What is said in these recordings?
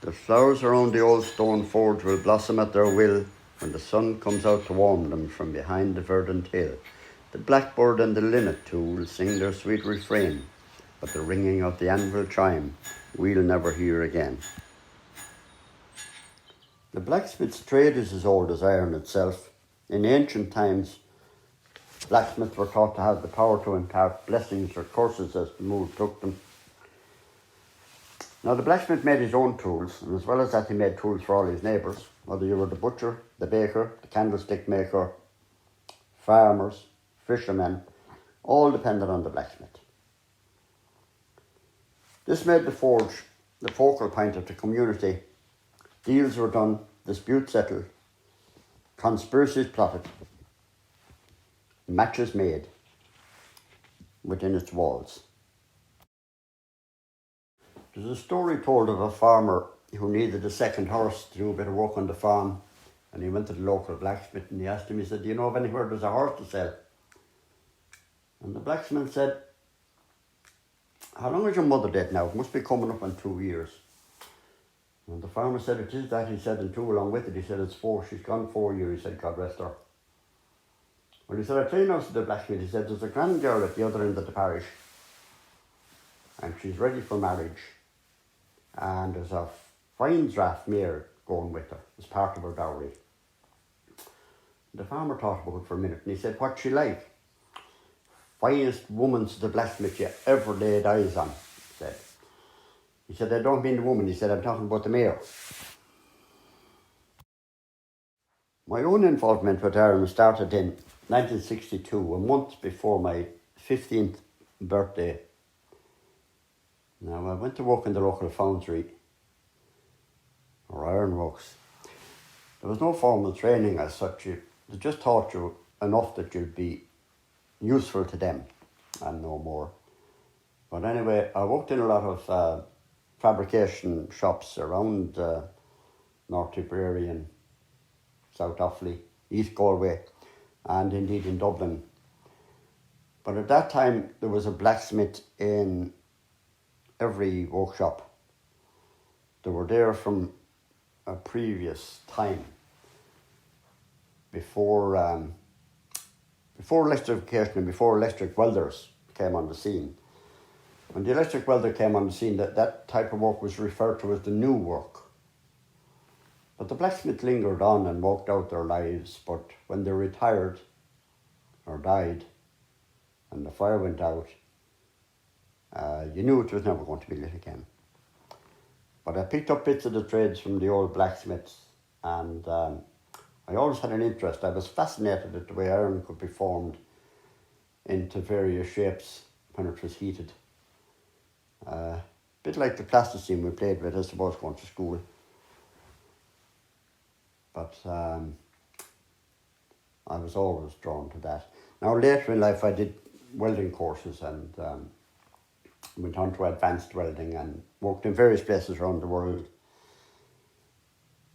The flowers around the old stone forge will blossom at their will when the sun comes out to warm them from behind the verdant hill. The blackbird and the linnet too will sing their sweet refrain, but the ringing of the anvil chime we'll never hear again. The blacksmith's trade is as old as iron itself. In ancient times, blacksmiths were thought to have the power to impart blessings or curses as the mood took them. Now the blacksmith made his own tools, and as well as that he made tools for all his neighbours, whether you were the butcher, the baker, the candlestick maker, farmers, fishermen, all depended on the blacksmith. This made the forge the focal point of the community. Deals were done, disputes settled, conspiracies plotted, matches made within its walls. There's a story told of a farmer who needed a second horse to do a bit of work on the farm, and he went to the local blacksmith and he asked him, he said, "Do you know of anywhere there's a horse to sell?" And the blacksmith said, "How long is your mother dead now? It must be coming up on 2 years." And the farmer said, "It is that," he said, "and two along with it." He said, "It's 4, she's gone 4 years," he said, "God rest her." Well, he said, "I tell you now," said the blacksmith, he said, "there's a grand girl at the other end of the parish, and she's ready for marriage, and there's a fine draft mare going with her as part of her dowry." The farmer thought about it for a minute, and he said, "What's she like?" "Finest woman," said the blacksmith, "you ever laid eyes on," he said. He said, "I don't mean the woman," he said, "I'm talking about the mare." My own involvement with Ireland started in 1962, a month before my 15th birthday. Now, I went to work in the local foundry, or ironworks. There was no formal training as such. They just taught you enough that you'd be useful to them and no more. But anyway, I worked in a lot of fabrication shops around North Tipperary and South Offaly, East Galway, and indeed in Dublin. But at that time, there was a blacksmith in every workshop. They were there from a previous time, before electrification and before electric welders came on the scene. When the electric welder came on the scene, that type of work was referred to as the new work. But the blacksmith lingered on and walked out their lives, but when they retired or died and the fire went out, you knew it was never going to be lit again. But I picked up bits of the trades from the old blacksmiths, and I always had an interest. I was fascinated at the way iron could be formed into various shapes when it was heated. A bit like the plasticine we played with, I suppose, going to school. But I was always drawn to that. Now, later in life, I did welding courses and went on to advanced welding and worked in various places around the world.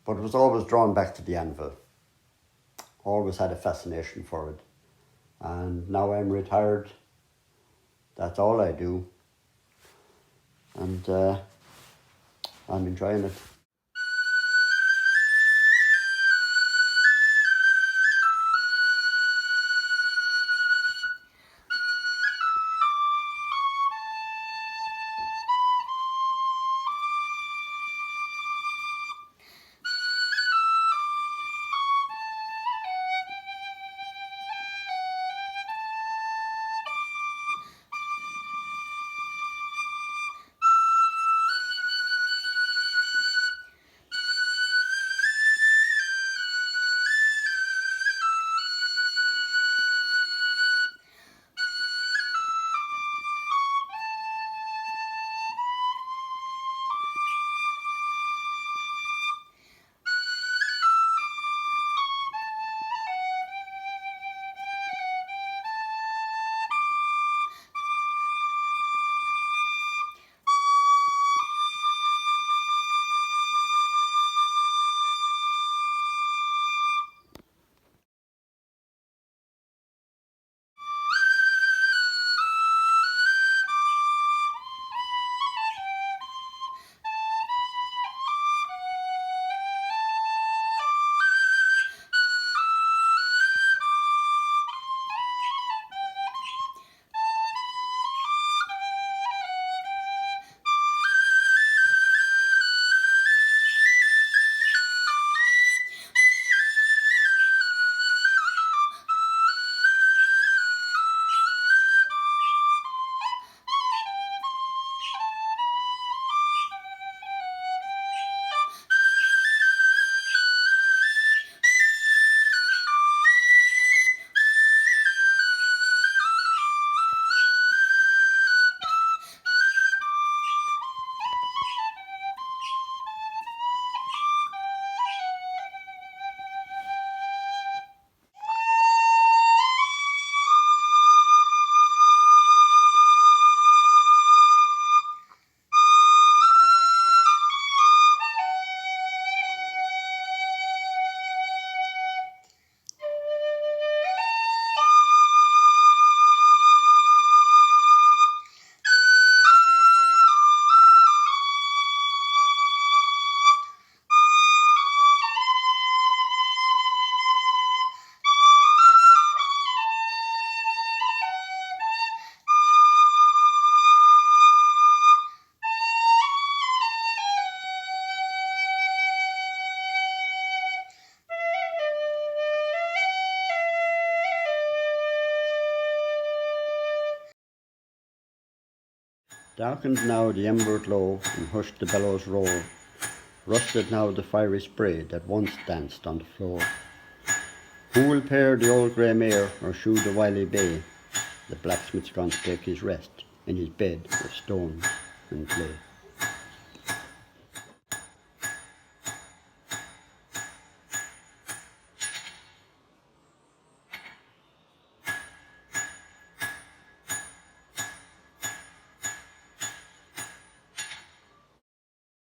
But was always drawn back to the anvil. Always had a fascination for it. And now I'm retired. That's all I do. And I'm enjoying it. Darkened now the ember glow, and hushed the bellows roar. Rusted now the fiery spray that once danced on the floor. Who will pair the old grey mare, or shoe the wily bay? The blacksmith's gone to take his rest in his bed of stone and clay.